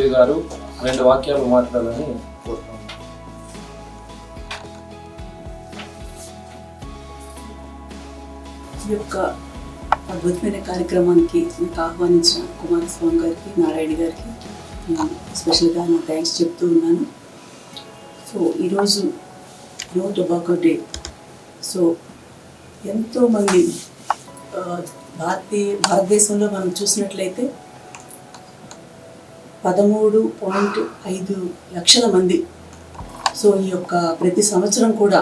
రమాదేవి గారు 2 వాక్యాలు మాట్లాడాలని కోరుతున్నాను. ఈ యొక్క అద్భుతమైన కార్యక్రమానికి నాకు ఆహ్వానించిన కుమారస్వామి గారికి, నారాయణ గారికి స్పెషల్గా నా థ్యాంక్స్ చెప్తూ ఉన్నాను. సో ఈరోజు నో టొబాకో డే. సో ఎంతోమంది భారతదేశంలో మనం చూసినట్లయితే 13.5 లక్షల మంది సో ఈ యొక్క ప్రతి సంవత్సరం కూడా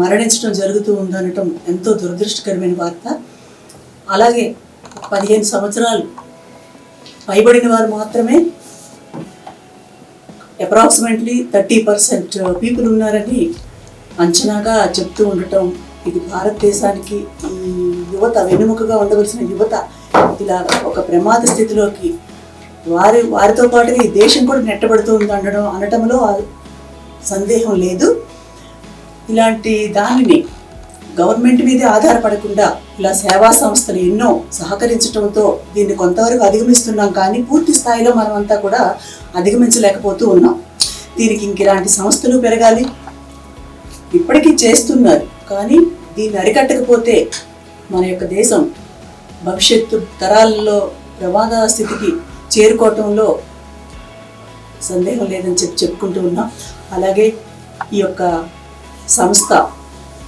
మరణించడం జరుగుతూ ఉందనటం ఎంతో దురదృష్టకరమైన వార్త. అలాగే 15 సంవత్సరాలు పైబడిన వారు మాత్రమే అప్రాక్సిమేట్లీ 30% పీపుల్ ఉన్నారని అంచనాగా చెప్తూ ఉండటం, ఇది భారతదేశానికి ఈ యువత వెన్నెముకగా ఉండవలసిన యువత ఇలా ఒక ప్రమాద స్థితిలోకి వారితో పాటుగా ఈ దేశం కూడా నెట్టబడుతూ ఉంది అనటంలో సందేహం లేదు. ఇలాంటి దానిని గవర్నమెంట్ మీదే ఆధారపడకుండా ఇలా సేవా సంస్థలు ఎన్నో సహకరించడంతో దీన్ని కొంతవరకు అధిగమిస్తున్నాం, కానీ పూర్తి స్థాయిలో మనమంతా కూడా అధిగమించలేకపోతూ ఉన్నాం. దీనికి ఇలాంటి సంస్థలు పెరగాలి. ఇప్పటికీ చేస్తున్నారు, కానీ దీన్ని అరికట్టకపోతే మన యొక్క దేశం భవిష్యత్తు తరాల్లో ప్రమాద స్థితికి చేరుకోవటంలో సందేహం లేదని చెప్పుకుంటూ ఉన్నాం. అలాగే ఈ యొక్క సంస్థ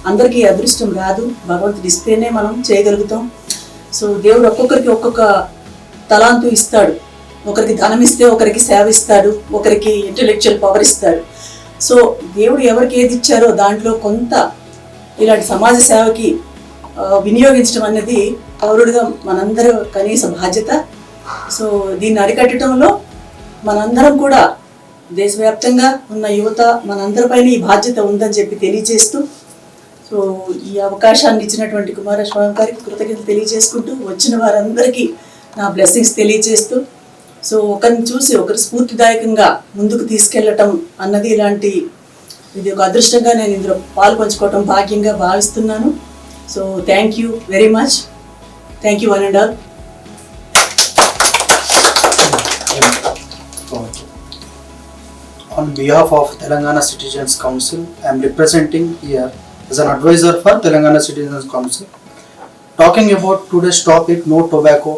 అందరికీ అదృష్టం రాదు, భగవంతుడు ఇస్తేనే మనం చేయగలుగుతాం. సో దేవుడు ఒక్కొక్కరికి ఒక్కొక్క తలాంతు ఇస్తాడు. ఒకరికి ధనం ఇస్తే ఒకరికి సేవ ఇస్తాడు, ఒకరికి ఇంటెలెక్చువల్ పవర్ ఇస్తాడు. సో దేవుడు ఎవరికి ఏది ఇచ్చారో దాంట్లో కొంత ఇలాంటి సమాజ సేవకి వినియోగించడం అనేది పౌరుడిగా మనందరూ కనీస బాధ్యత. సో దీన్ని అరికట్టడంలో మనందరం కూడా దేశవ్యాప్తంగా ఉన్న యువత మనందరిపైన ఈ బాధ్యత ఉందని చెప్పి తెలియజేస్తూ, సో ఈ అవకాశాన్ని ఇచ్చినటువంటి కుమారస్వామి గారికి కృతజ్ఞతలు తెలియజేసుకుంటూ, వచ్చిన వారందరికీ నా బ్లెస్సింగ్స్ తెలియజేస్తూ, సో ఒకరిని చూసి ఒకరు స్ఫూర్తిదాయకంగా ముందుకు తీసుకెళ్ళటం అన్నది ఇది ఒక అదృష్టంగా నేను ఇందులో పాల్పంచుకోవటం భాగ్యంగా భావిస్తున్నాను. So thank you very much. Thank you one and all. On behalf of Telangana Citizens Council, I am representing here as an advisor for Telangana Citizens Council, talking about today's topic, no tobacco,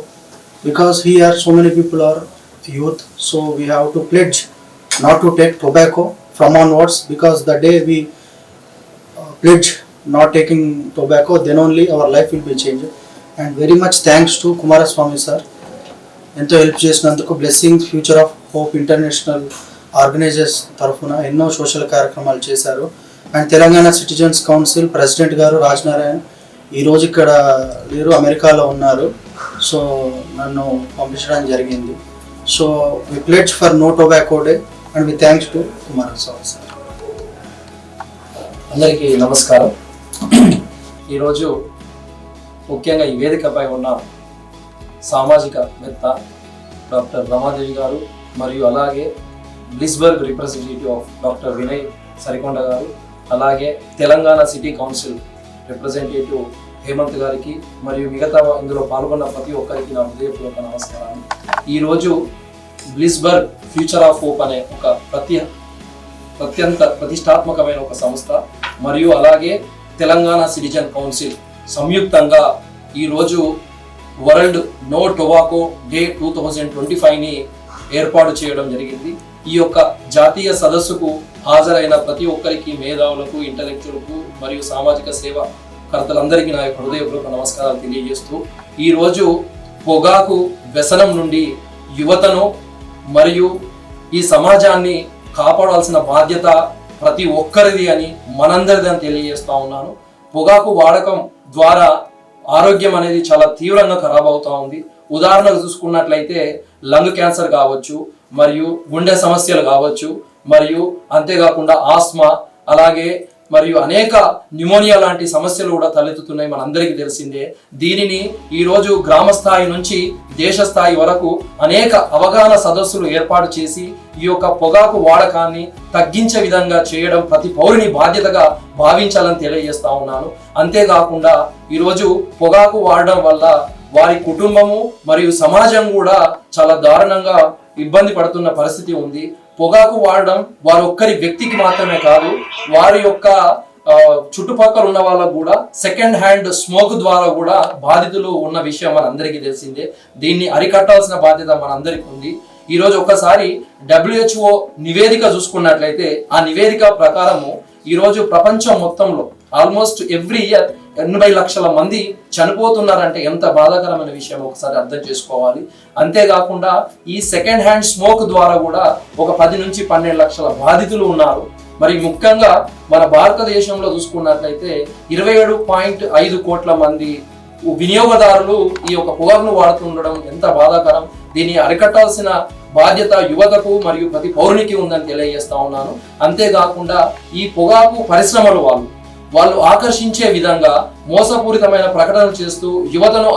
because here so many people are youth, so we have to pledge not to take tobacco from onwards, because the day we pledge not taking tobacco, then only our life will be changed. And very much thanks to Kumaraswamy sir, ento help chesinanduku, blessings, Future of Hope International organisers తరఫున ఎన్నో social కార్యక్రమాలు చేశారు. And Telangana citizens council president గారు రాజనారాయణ ఈరోజు ఇక్కడ లేరు, అమెరికాలో ఉన్నారు. సో నన్ను పంపించడం జరిగింది. So we pledge for no tobacco day and we thanks to Kumaraswamy sir. అందరికీ నమస్కారం. ఈరోజు ముఖ్యంగా ఈ వేదికపై ఉన్న సామాజికవేత్త డాక్టర్ రమాదేవి గారు మరియు అలాగే Blissburg representative of doctor Vinay Sarikonda గారు, అలాగే Telangana city council representative Hemant గారికి మరియు మిగతా ఇందులో పాల్గొన్న ప్రతి ఒక్కరికి నా హృదయపూర్వక నమస్కారాలు. ఈరోజు బ్లిస్బర్గ్ ఫ్యూచర్ ఆఫ్ హోప్ అనే ఒక అత్యంత ప్రతిష్టాత్మకమైన ఒక సంస్థ మరియు అలాగే తెలంగాణ సిటిజన్ కౌన్సిల్ సంయుక్తంగా ఈరోజు వరల్డ్ నో టొబాకో డే 2025ని ఏర్పాటు చేయడం జరిగింది. ఈ యొక్క జాతీయ సదస్సుకు హాజరైన ప్రతి ఒక్కరికి, మేధావులకు, ఇంటలెక్చువల్కు మరియు సామాజిక సేవ కర్తలందరికీ నా యొక్క హృదయపూర్వక నమస్కారాలు తెలియజేస్తూ, ఈరోజు పొగాకు వ్యసనం నుండి యువతను మరియు ఈ సమాజాన్ని కాపాడాల్సిన బాధ్యత ప్రతి ఒక్కరిది అని మనందరిది అని తెలియజేస్తా ఉన్నాను. పొగాకు వాడకం ద్వారా ఆరోగ్యం అనేది చాలా తీవ్రంగా ఖరాబ్ అవుతా ఉంది. ఉదాహరణకు చూసుకున్నట్లయితే లంగ్ క్యాన్సర్ కావచ్చు, మరియు గుండె సమస్యలు కావచ్చు, మరియు అంతేకాకుండా ఆస్మా, అలాగే మరియు అనేక న్యూమోనియా లాంటి సమస్యలు కూడా తలెత్తుతున్నాయి, మనందరికీ తెలిసిందే. దీనిని ఈరోజు గ్రామ స్థాయి నుంచి దేశ స్థాయి వరకు అనేక అవగాహన సదస్సులు ఏర్పాటు చేసి ఈ యొక్క పొగాకు వాడకాన్ని తగ్గించే విధంగా చేయడం ప్రతి పౌరుని బాధ్యతగా భావించాలని తెలియజేస్తా ఉన్నాను. అంతేకాకుండా ఈరోజు పొగాకు వాడడం వల్ల వారి కుటుంబము మరియు సమాజం కూడా చాలా దారుణంగా ఇబ్బంది పడుతున్న పరిస్థితి ఉంది. పొగాకు వాడడం వారి ఒక్కరి వ్యక్తికి మాత్రమే కాదు, వారి యొక్క చుట్టుపక్కల ఉన్న వాళ్ళకు కూడా సెకండ్ హ్యాండ్ స్మోక్ ద్వారా కూడా బాధితులు ఉన్న విషయం మనందరికీ తెలిసిందే. దీన్ని అరికట్టాల్సిన బాధ్యత మనందరికీ ఉంది. ఈరోజు ఒక్కసారి WHO నివేదిక చూసుకున్నట్లయితే ఆ నివేదిక ప్రకారము ఈరోజు ప్రపంచం మొత్తంలో ఆల్మోస్ట్ ఎవ్రీ ఇయర్ 80 లక్షల మంది చనిపోతున్నారంటే ఎంత బాధాకరమైన విషయం ఒకసారి అర్థం చేసుకోవాలి. అంతేకాకుండా ఈ సెకండ్ హ్యాండ్ స్మోక్ ద్వారా కూడా ఒక 10 నుంచి 12 లక్షల బాధితులు ఉన్నారు. మరి ముఖ్యంగా మన భారతదేశంలో చూసుకున్నట్లయితే 27.5 కోట్ల మంది వినియోగదారులు ఈ యొక్క పొగాకును వాడుతుండడం ఎంత బాధాకరం. దీన్ని అరికట్టాల్సిన బాధ్యత యువతకు మరియు ప్రతి పౌరునికి ఉందని తెలియజేస్తా ఉన్నాను. అంతేకాకుండా ఈ పొగాకు పరిశ్రమలు వాళ్ళు ఆకర్షించే విధంగా మోసపూరితమైన ప్రకటనలు చేస్తూ యువతను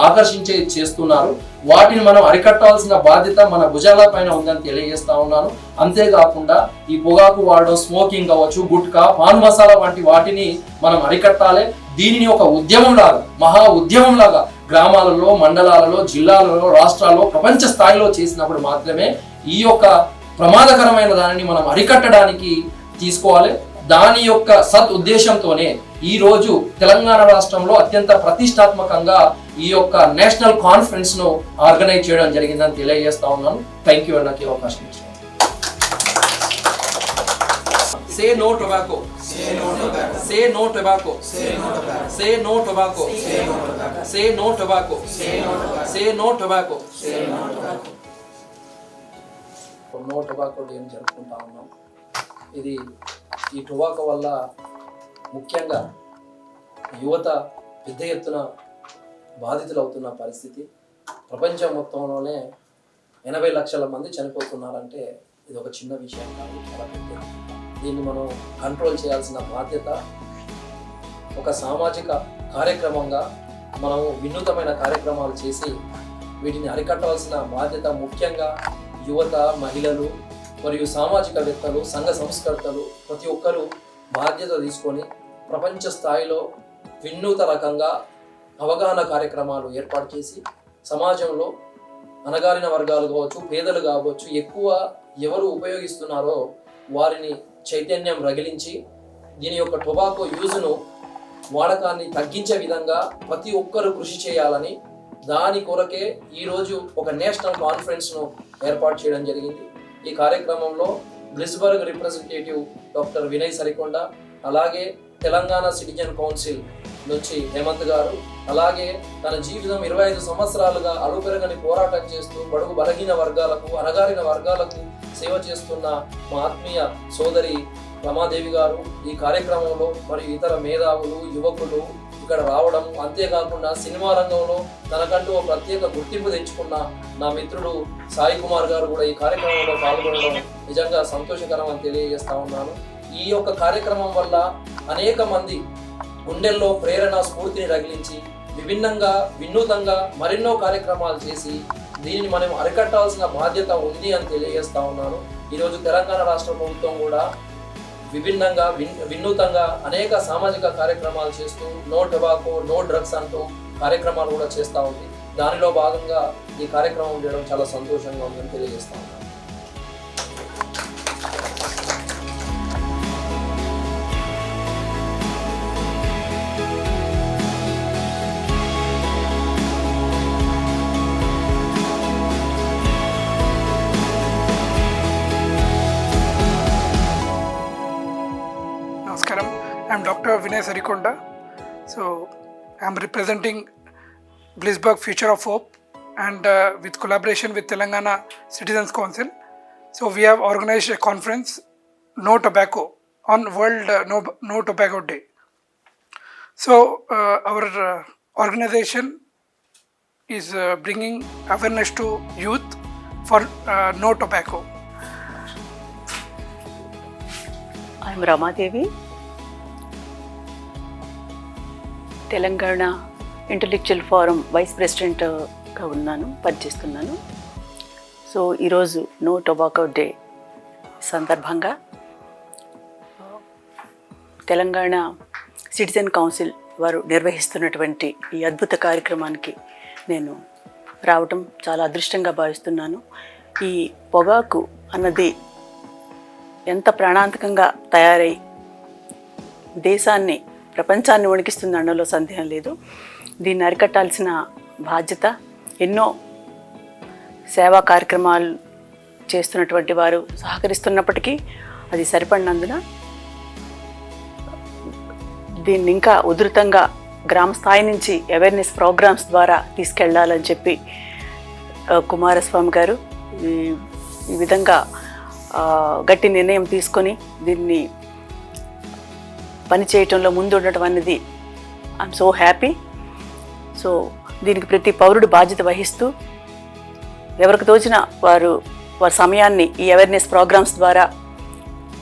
చేస్తున్నారు. వాటిని మనం అరికట్టాల్సిన బాధ్యత మన భుజాల పైన ఉందని తెలియజేస్తా ఉన్నాను. అంతేకాకుండా ఈ పొగాకు వాడడం, స్మోకింగ్ కావచ్చు, గుట్కా, పాన్ మసాలా వంటి వాటిని మనం అరికట్టాలి. దీనిని ఒక ఉద్యమం లాగా, మహా ఉద్యమం లాగా గ్రామాలలో, మండలాలలో, జిల్లాలలో, రాష్ట్రాల్లో, ప్రపంచ స్థాయిలో చేసినప్పుడు మాత్రమే ఈ యొక్క ప్రమాదకరమైన దానిని మనం అరికట్టడానికి తీసుకోవాలి. దాని యొక్క సత్ ఉద్దేశంతోనే ఈ రోజు తెలంగాణ రాష్ట్రంలో అత్యంత ప్రతిష్టాత్మకంగా ఈ యొక్క నేషనల్ కాన్ఫరెన్స్ ను ఆర్గనైజ్ చేయడం జరిగిందని తెలియజేస్తా ఉన్నాను. థ్యాంక్ యూ నాకు అవకాశం ఇచ్చారు. Say no tobacco. Say no tobacco. Say no tobacco. Say no tobacco. Say no tobacco. Say no tobacco. Say no tobacco. Say no tobacco. Say no tobacco. No tobacco day జరుపుకుంటా ఉన్నాం. ఇది ఈ tobacco వల్ల ముఖ్యంగా యువత పెద్ద ఎత్తున బాధితులు అవుతున్న పరిస్థితి. ప్రపంచం మొత్తంలోనే 80 లక్షల మంది చనిపోతున్నారంటే ఇది ఒక చిన్న విషయం కాదు, చాలా పెద్దది. దీన్ని మనం కంట్రోల్ చేయాల్సిన బాధ్యత ఒక సామాజిక కార్యక్రమంగా మనం వినూతమైన కార్యక్రమాలు చేసి వీటిని అరికట్టాల్సిన బాధ్యత ముఖ్యంగా యువత, మహిళలు మరియు సామాజికవేత్తలు, సంఘ సంస్కర్తలు ప్రతి ఒక్కరూ బాధ్యత తీసుకొని ప్రపంచ స్థాయిలో వినూత రకంగా అవగాహన కార్యక్రమాలు ఏర్పాటు చేసి సమాజంలో అణగారిన వర్గాలు కావచ్చు, పేదలు కావచ్చు, ఎక్కువ ఎవరు ఉపయోగిస్తున్నారో వారిని చైతన్యం రగిలించి దీని యొక్క టొబాకో యూజ్ను, వాడకాన్ని తగ్గించే విధంగా ప్రతి ఒక్కరూ కృషి చేయాలని దాని కొరకే ఈరోజు ఒక నేషనల్ కాన్ఫరెన్స్ను ఏర్పాటు చేయడం జరిగింది. ఈ కార్యక్రమంలో బ్లిస్బర్గ్ రిప్రజెంటేటివ్ డాక్టర్ వినయ్ సరికొండ, అలాగే తెలంగాణ సిటిజన్ కౌన్సిల్ నుంచి హేమంత్ గారు, అలాగే తన జీవితం 25 సంవత్సరాలుగా అలుపెరగని పోరాటం చేస్తూ బడుగు బలహీన వర్గాలకు, అణగారిన వర్గాలకు సేవ చేస్తున్న మా ఆత్మీయ సోదరి రమాదేవి గారు ఈ కార్యక్రమంలో మరియు ఇతర మేధావులు, యువకులు ఇక్కడ రావడం, అంతేకాకుండా సినిమా రంగంలో తనకంటూ ఒక ప్రత్యేక గుర్తింపు తెచ్చుకున్న నా మిత్రుడు సాయి కుమార్ గారు కూడా ఈ కార్యక్రమంలో పాల్గొనడం నిజంగా సంతోషకరం అని తెలియజేస్తా ఉన్నాను. ఈ యొక్క కార్యక్రమం వల్ల అనేక మంది గుండెల్లో ప్రేరణ, స్ఫూర్తిని రగిలించి విభిన్నంగా, వినూతంగా మరెన్నో కార్యక్రమాలు చేసి దీనిని మనం అరికట్టాల్సిన బాధ్యత ఉంది అని తెలియజేస్తా ఉన్నాను. ఈరోజు తెలంగాణ రాష్ట్ర ప్రభుత్వం కూడా విభిన్నంగా, వినూతంగా అనేక సామాజిక కార్యక్రమాలు చేస్తూ నో టొబాకో, నో డ్రగ్స్ అంటూ కార్యక్రమాలు కూడా చేస్తూ ఉంది. దానిలో భాగంగా ఈ కార్యక్రమం చేయడం చాలా సంతోషంగా ఉందని తెలియజేస్తా ఉన్నాను. I'm Dr. Vinay Sarikonda. So I'm representing Blissburg Future of Hope and with collaboration with Telangana Citizens Council. So we have organized a conference, No Tobacco, on World No Tobacco Day. So our organization is bringing awareness to youth for no tobacco. I'm Ramadevi, Telangana intellectual forum vice ప్రెసిడెంట్గా పనిచేస్తున్నాను. So ఈరోజు no tobacco day సందర్భంగా Telangana citizen council వారు నిర్వహిస్తున్నటువంటి ఈ అద్భుత కార్యక్రమానికి నేను రావటం చాలా అదృష్టంగా భావిస్తున్నాను. ఈ పొగాకు అన్నది ఎంత ప్రాణాంతకంగా తయారై దేశాన్ని, ప్రపంచాన్ని వణికిస్తుంది అనడంలో సందేహం లేదు. దీన్ని అరికట్టాల్సిన బాధ్యత, ఎన్నో సేవా కార్యక్రమాలు చేస్తున్నటువంటి వారు సహకరిస్తున్నప్పటికీ అది సరిపడినందున దీన్ని ఇంకా ఉధృతంగా గ్రామ స్థాయి నుంచి అవేర్నెస్ ప్రోగ్రామ్స్ ద్వారా తీసుకెళ్లాలని చెప్పి కుమారస్వామి గారు ఈ విధంగా గట్టి నిర్ణయం తీసుకొని దీన్ని పనిచేయటంలో ముందు ఉండటం అనేది ఐఎమ్ సో హ్యాపీ. సో దీనికి ప్రతి పౌరుడు బాధ్యత వహిస్తూ ఎవరికి తోచిన వారి సమయాన్ని ఈ అవేర్నెస్ ప్రోగ్రామ్స్ ద్వారా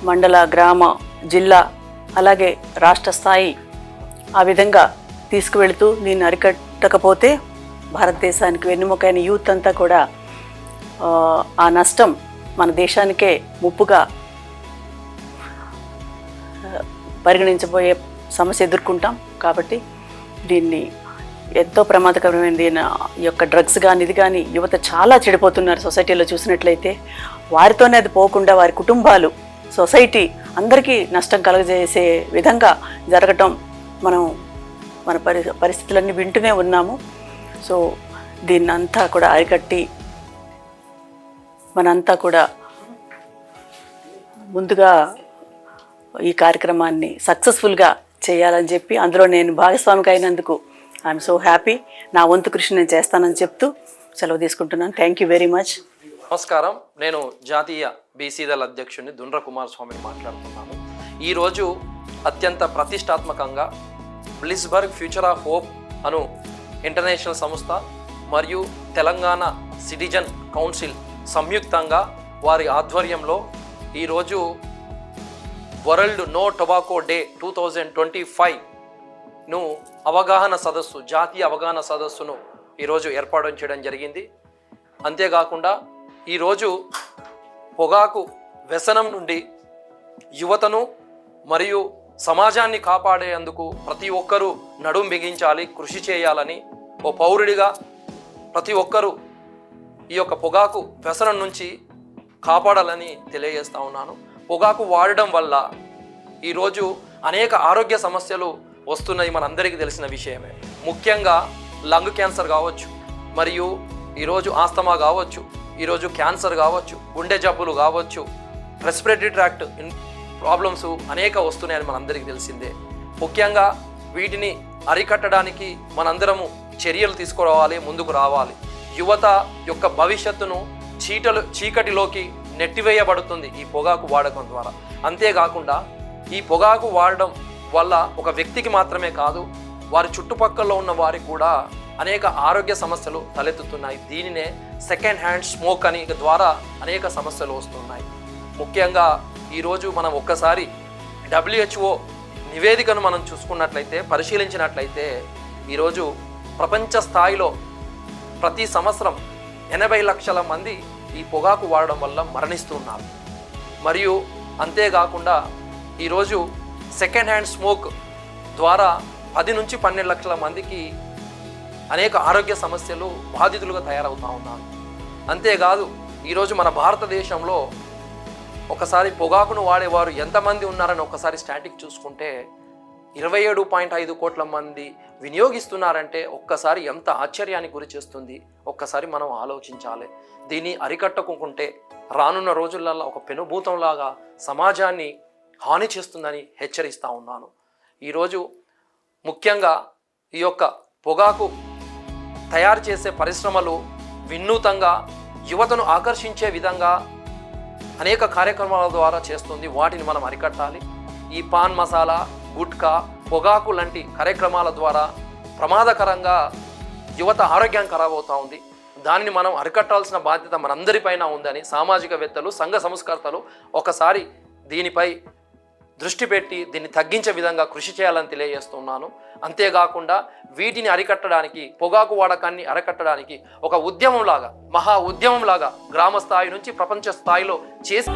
మండల, గ్రామ, జిల్లా, అలాగే రాష్ట్ర స్థాయి ఆ విధంగా తీసుకువెళుతూ దీన్ని అరికట్టకపోతే భారతదేశానికి వెన్నుముకైన యూత్ అంతా కూడా ఆ నష్టం మన దేశానికే ముప్పుగా పరిగణించబోయే సమస్య ఎదుర్కొంటాం. కాబట్టి దీన్ని ఎంతో ప్రమాదకరమైనది. ఈ యొక్క డ్రగ్స్ కానీ ఇది కానీ యువత చాలా చెడిపోతున్నారు సొసైటీలో చూసినట్లయితే. వారితోనే అది పోకుండా వారి కుటుంబాలు, సొసైటీ అందరికీ నష్టం కలుగజేసే విధంగా జరగటం మనం మన పరిస్థితులన్నీ వింటూనే ఉన్నాము. సో దీన్నంతా కూడా అరికట్టి మనంతా కూడా ముందుగా ఈ కార్యక్రమాన్ని సక్సెస్ఫుల్గా చేయాలని చెప్పి, అందులో నేను భాగస్వామిగా అయినందుకు ఐఎమ్ సో హ్యాపీ. నా వంతు కృషి నేను చేస్తానని చెప్తూ సెలవు తీసుకుంటున్నాను. Thank you very much. నమస్కారం, నేను జాతీయ బీసీ దళ అధ్యక్షుడిని దుండ్ర కుమారస్వామిని మాట్లాడుతున్నాను. ఈరోజు అత్యంత ప్రతిష్టాత్మకంగా బ్లిస్బర్గ్ ఫ్యూచర్ ఆఫ్ హోప్ అను ఇంటర్నేషనల్ సంస్థ మరియు తెలంగాణ సిటిజన్ కౌన్సిల్ సంయుక్తంగా వారి ఆధ్వర్యంలో ఈరోజు వరల్డ్ నో టొబాకో డే 2025ను అవగాహన సదస్సు, జాతీయ అవగాహన సదస్సును ఈరోజు ఏర్పాటు చేయడం జరిగింది. అంతేకాకుండా ఈరోజు పొగాకు వ్యసనం నుండి యువతను మరియు సమాజాన్ని కాపాడేందుకు ప్రతి ఒక్కరూ నడుం బిగించాలి, కృషి చేయాలని ఓ పౌరుడిగా ప్రతి ఒక్కరూ ఈ యొక్క పొగాకు వ్యసనం నుంచి కాపాడాలని తెలియజేస్తూ ఉన్నాను. పొగాకు వాడడం వల్ల ఈరోజు అనేక ఆరోగ్య సమస్యలు వస్తున్నాయి, మనందరికీ తెలిసిన విషయమే. ముఖ్యంగా లంగ్ క్యాన్సర్ కావచ్చు, మరియు ఈరోజు ఆస్తమా కావచ్చు, ఈరోజు క్యాన్సర్ కావచ్చు, గుండె జబ్బులు కావచ్చు, రెస్పిరేటరీ ట్రాక్ట్ ప్రాబ్లమ్స్ అనేక వస్తున్నాయని మనందరికీ తెలిసిందే. ముఖ్యంగా వీటిని అరికట్టడానికి మనందరము చర్యలు తీసుకురావాలి, ముందుకు రావాలి. యువత యొక్క భవిష్యత్తును చీకటిలోకి నెట్టివేయబడుతుంది ఈ పొగాకు వాడకం ద్వారా. అంతేకాకుండా ఈ పొగాకు వాడడం వల్ల ఒక వ్యక్తికి మాత్రమే కాదు, వారి చుట్టుపక్కల ఉన్న వారికి కూడా అనేక ఆరోగ్య సమస్యలు తలెత్తుతున్నాయి. దీనినే సెకండ్ హ్యాండ్ స్మోక్ అని ద్వారా అనేక సమస్యలు వస్తున్నాయి. ముఖ్యంగా ఈరోజు మనం ఒక్కసారి WHO నివేదికను మనం చూసుకున్నట్లయితే, పరిశీలించినట్లయితే ఈరోజు ప్రపంచ స్థాయిలో ప్రతి సంవత్సరం 80 లక్షల మంది ఈ పొగాకు వాడడం వల్ల మరణిస్తున్నారు. మరియు అంతేకాకుండా ఈరోజు సెకండ్ హ్యాండ్ స్మోక్ ద్వారా 10 నుంచి 12 లక్షల మందికి అనేక ఆరోగ్య సమస్యలు బాధితులుగా తయారవుతూ ఉన్నారు. అంతేకాదు ఈరోజు మన భారతదేశంలో ఒకసారి పొగాకును వాడేవారు ఎంతమంది ఉన్నారని ఒకసారి స్టాటిక్ చూసుకుంటే 27.5 కోట్ల మంది వినియోగిస్తున్నారంటే ఒక్కసారి ఎంత ఆశ్చర్యానికి గురి చేస్తుంది. ఒక్కసారి మనం ఆలోచించాలి. దీన్ని అరికట్టకుంటే రానున్న రోజులలో ఒక పెనుభూతంలాగా సమాజాన్ని హాని చేస్తుందని హెచ్చరిస్తూ ఉన్నాను. ఈరోజు ముఖ్యంగా ఈ యొక్క పొగాకు తయారు చేసే పరిశ్రమలు వినూతంగా యువతను ఆకర్షించే విధంగా అనేక కార్యక్రమాల ద్వారా చేస్తుంది. వాటిని మనం అరికట్టాలి. ఈ పాన్ మసాలా, గుట్కా, పొగాకు లాంటి కార్యక్రమాల ద్వారా ప్రమాదకరంగా యువత ఆరోగ్యం ఖరాబ్ అవుతూ ఉంది. దానిని మనం అరికట్టాల్సిన బాధ్యత మనందరిపైన ఉందని సామాజికవేత్తలు, సంఘ సంస్కర్తలు ఒకసారి దీనిపై దృష్టి పెట్టి దీన్ని తగ్గించే విధంగా కృషి చేయాలని తెలియజేస్తున్నాను. అంతేకాకుండా వీటిని అరికట్టడానికి, పొగాకు వాడకాన్ని అరికట్టడానికి ఒక ఉద్యమంలాగా, మహా ఉద్యమంలాగా గ్రామ స్థాయి నుంచి ప్రపంచ స్థాయిలో చేసి